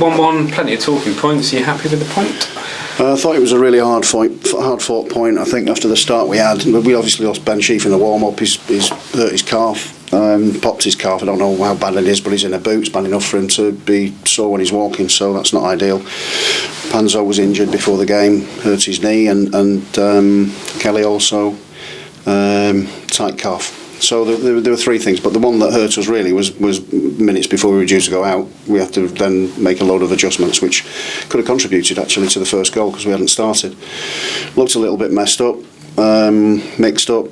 1-1, plenty of talking points. Are you happy with the point? I thought it was a really hard-fought point. I think after the start we obviously lost Ben Sheaf in the warm-up. He's hurt his calf, popped his calf. I don't know how bad it is, but he's in a boot. It's bad enough for him to be sore when he's walking, so that's not ideal. Panzo was injured before the game, hurt his knee, and Kelly also tight calf. So there were three things, but the one that hurt us really was minutes before we were due to go out. We had to then make a load of adjustments, which could have contributed actually to the first goal because we hadn't started. Looked a little bit messed up, mixed up,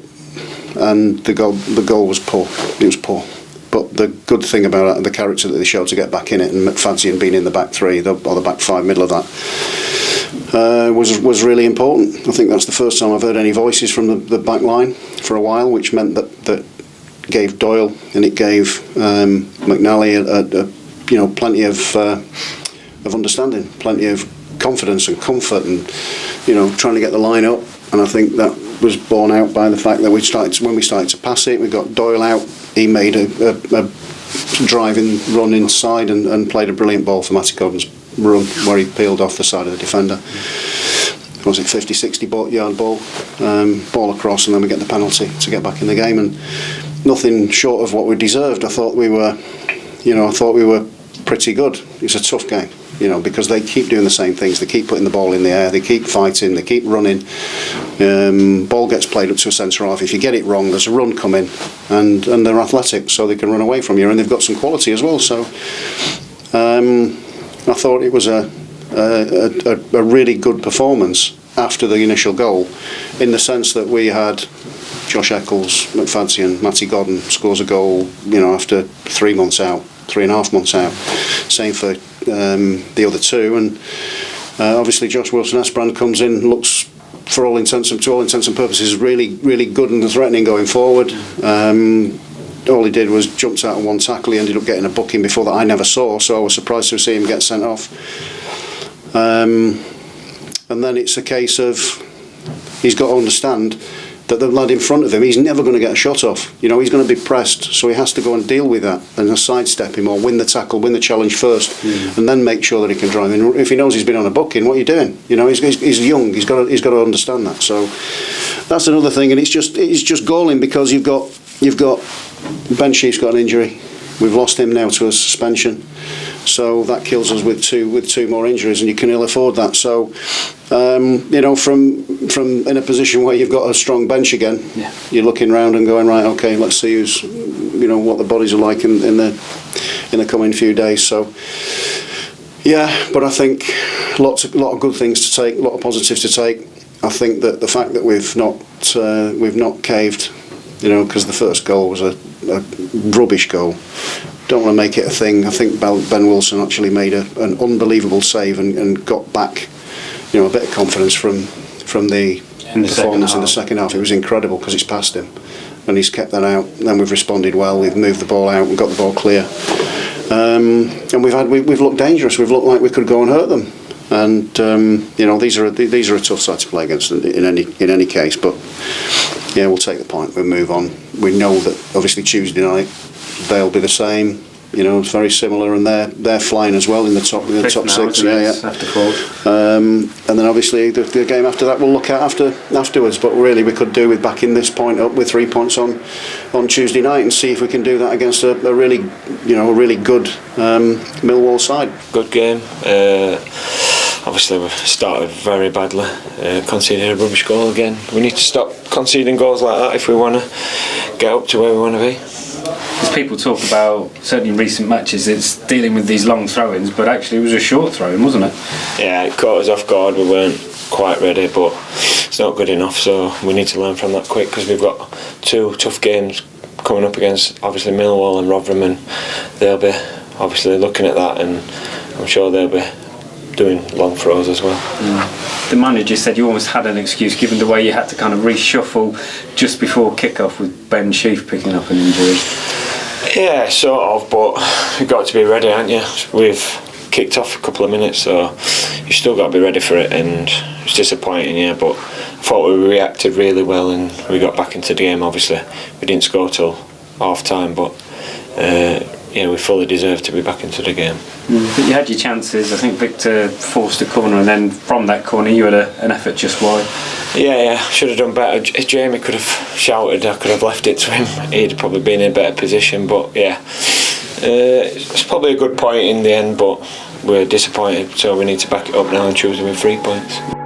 and the goal was poor. It was poor. But the good thing about it, the character that they showed to get back in it, and McFadzean being in the back three or the back five, middle of that, was really important. I think that's the first time I've heard any voices from the back line for a while, which meant that gave Doyle and it gave McNally plenty of understanding, plenty of confidence and comfort, and trying to get the line up. And I think that was borne out by the fact that when we started to pass it, we got Doyle out. He made a driving run inside and played a brilliant ball for Matty Gordon's run where he peeled off the side of the defender. Was it 50-60 yard ball across, and then we get the penalty to get back in the game, and nothing short of what we deserved. I thought we were pretty good. It's a tough game, because they keep doing the same things. They keep putting the ball in the air, they keep fighting, they keep running. Ball gets played up to a centre half. If you get it wrong, there's a run coming, and they're athletic, so they can run away from you, and they've got some quality as well. So I thought it was a really good performance after the initial goal, in the sense that we had Josh Eccles, McFadzean, Matty Gordon scores a goal, after 3.5 months out. Same for the other two, and obviously Josh Wilson-Esperand comes in, looks to all intents and purposes really, really good and threatening going forward. All he did was jumped out on one tackle. He ended up getting a booking before that I never saw, so I was surprised to see him get sent off. And then it's a case of he's got to understand that the lad in front of him, he's never going to get a shot off. He's going to be pressed, so he has to go and deal with that and sidestep him or win the tackle, win the challenge first, and then make sure that he can drive in. If he knows he's been on a booking, what are you doing? He's young. He's got to understand that. So that's another thing, and it's just galling because you've got Ben Sheaf's got an injury. We've lost him now to a suspension, so that kills us with two more injuries, and you can ill afford that. So, from in a position where you've got a strong bench again, you're looking round and going, right, okay, let's see who's, what the bodies are like in the coming few days. So, yeah, but I think a lot of good things to take, a lot of positives to take. I think that the fact that we've not caved, because the first goal was a rubbish goal. Don't want to make it a thing. I think Ben Wilson actually made an unbelievable save and got back, a bit of confidence from the performance in the second half. It was incredible because it's past him, and he's kept that out. Then we've responded well. We've moved the ball out. We've got the ball clear, and we've looked dangerous. We've looked like we could go and hurt them. And these are a tough side to play against in any case. But yeah, we'll take the point. We'll move on. We know that obviously Tuesday night they'll be the same. It's very similar, and they're flying as well in the top six. And then obviously the game after that we'll look at afterwards. But really, we could do with backing this point up with 3 points on Tuesday night and see if we can do that against a really good Millwall side. Good game. Obviously, we started very badly, conceded a rubbish goal again. We need to stop conceding goals like that if we want to get up to where we want to be. As people talk about, certainly in recent matches, it's dealing with these long throw-ins, but actually it was a short throw-in, wasn't it? Yeah, it caught us off guard. We weren't quite ready, but it's not good enough, so we need to learn from that quick, because we've got two tough games coming up against obviously Millwall and Rotherham, and they'll be obviously looking at that, and I'm sure they'll be doing long throws as well. The manager said you almost had an excuse given the way you had to kind of reshuffle just before kick-off with Ben Sheaf picking up an injury. Yeah, sort of, but you've got to be ready, haven't you? We've kicked off a couple of minutes, so you've still got to be ready for it, and it's disappointing, yeah, but I thought we reacted really well and we got back into the game. Obviously we didn't score till half time, but yeah, we fully deserve to be back into the game. But you had your chances. I think Victor forced a corner, and then from that corner you had an effort just wide. Yeah, should have done better. Jamie could have shouted, I could have left it to him. He'd probably been in a better position, but yeah, it's probably a good point in the end, but we're disappointed, so we need to back it up now on Tuesday with 3 points.